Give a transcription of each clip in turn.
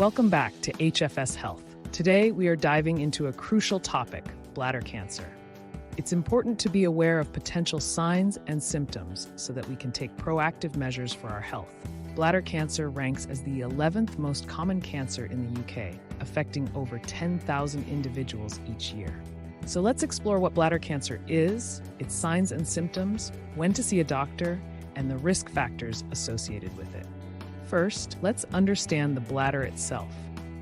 Welcome back to HFS Health. Today, we are diving into a crucial topic, bladder cancer. It's important to be aware of potential signs and symptoms so that we can take proactive measures for our health. Bladder cancer ranks as the 11th most common cancer in the UK, affecting over 10,000 individuals each year. So let's explore what bladder cancer is, its signs and symptoms, when to see a doctor, and the risk factors associated with it. First, let's understand the bladder itself.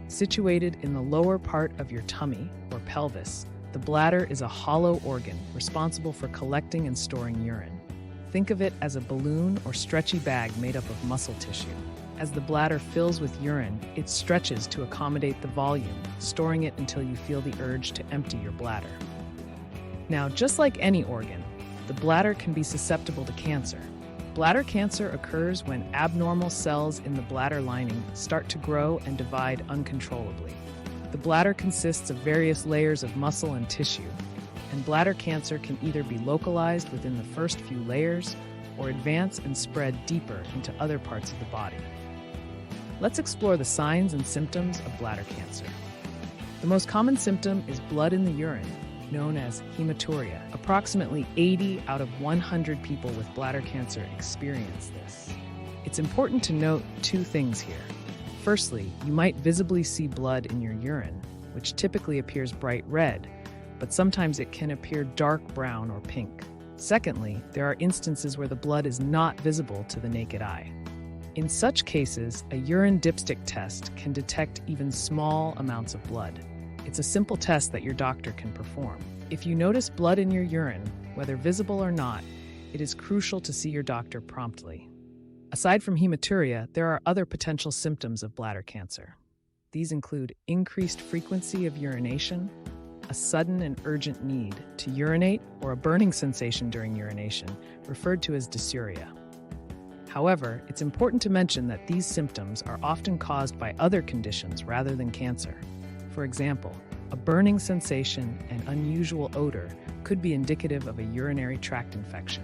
Situated in the lower part of your tummy, or pelvis, the bladder is a hollow organ responsible for collecting and storing urine. Think of it as a balloon or stretchy bag made up of muscle tissue. As the bladder fills with urine, it stretches to accommodate the volume, storing it until you feel the urge to empty your bladder. Now, just like any organ, the bladder can be susceptible to cancer. Bladder cancer occurs when abnormal cells in the bladder lining start to grow and divide uncontrollably. The bladder consists of various layers of muscle and tissue, and bladder cancer can either be localized within the first few layers or advance and spread deeper into other parts of the body. Let's explore the signs and symptoms of bladder cancer. The most common symptom is blood in the urine, known as hematuria. Approximately 80 out of 100 people with bladder cancer experience this. It's important to note two things here. Firstly, you might visibly see blood in your urine, which typically appears bright red, but sometimes it can appear dark brown or pink. Secondly, there are instances where the blood is not visible to the naked eye. In such cases, a urine dipstick test can detect even small amounts of blood. It's a simple test that your doctor can perform. If you notice blood in your urine, whether visible or not, it is crucial to see your doctor promptly. Aside from hematuria, there are other potential symptoms of bladder cancer. These include increased frequency of urination, a sudden and urgent need to urinate, or a burning sensation during urination, referred to as dysuria. However, it's important to mention that these symptoms are often caused by other conditions rather than cancer. For example, a burning sensation and unusual odor could be indicative of a urinary tract infection.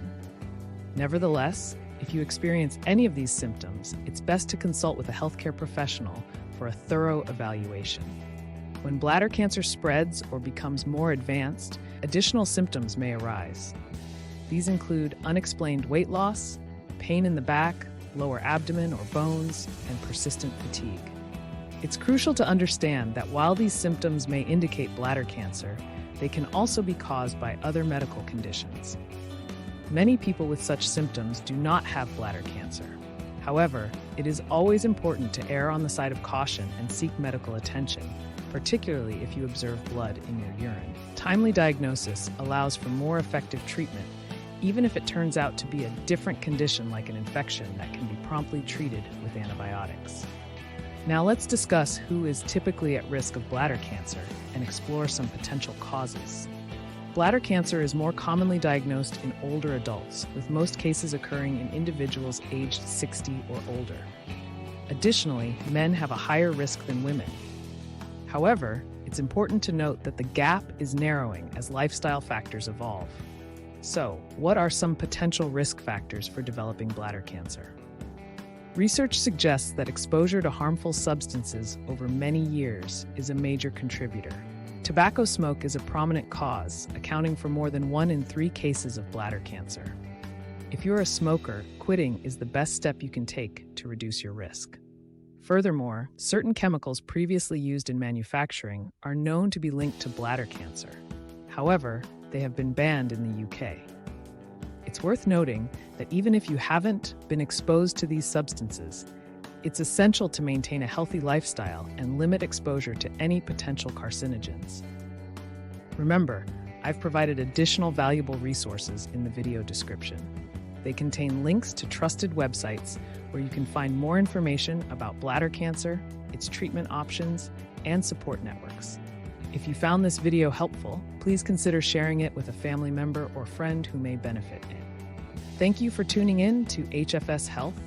Nevertheless, if you experience any of these symptoms, it's best to consult with a healthcare professional for a thorough evaluation. When bladder cancer spreads or becomes more advanced, additional symptoms may arise. These include unexplained weight loss, pain in the back, lower abdomen or bones, and persistent fatigue. It's crucial to understand that while these symptoms may indicate bladder cancer, they can also be caused by other medical conditions. Many people with such symptoms do not have bladder cancer. However, it is always important to err on the side of caution and seek medical attention, particularly if you observe blood in your urine. Timely diagnosis allows for more effective treatment, even if it turns out to be a different condition like an infection that can be promptly treated with antibiotics. Now let's discuss who is typically at risk of bladder cancer and explore some potential causes. Bladder cancer is more commonly diagnosed in older adults, with most cases occurring in individuals aged 60 or older. Additionally, men have a higher risk than women. However, it's important to note that the gap is narrowing as lifestyle factors evolve. So, what are some potential risk factors for developing bladder cancer? Research suggests that exposure to harmful substances over many years is a major contributor. Tobacco smoke is a prominent cause, accounting for more than 1 in 3 cases of bladder cancer. If you're a smoker, quitting is the best step you can take to reduce your risk. Furthermore, certain chemicals previously used in manufacturing are known to be linked to bladder cancer. However, they have been banned in the UK. It's worth noting that even if you haven't been exposed to these substances, it's essential to maintain a healthy lifestyle and limit exposure to any potential carcinogens. Remember, I've provided additional valuable resources in the video description. They contain links to trusted websites where you can find more information about bladder cancer, its treatment options, and support networks. If you found this video helpful, please consider sharing it with a family member or friend who may benefit. Thank you for tuning in to HFS Health.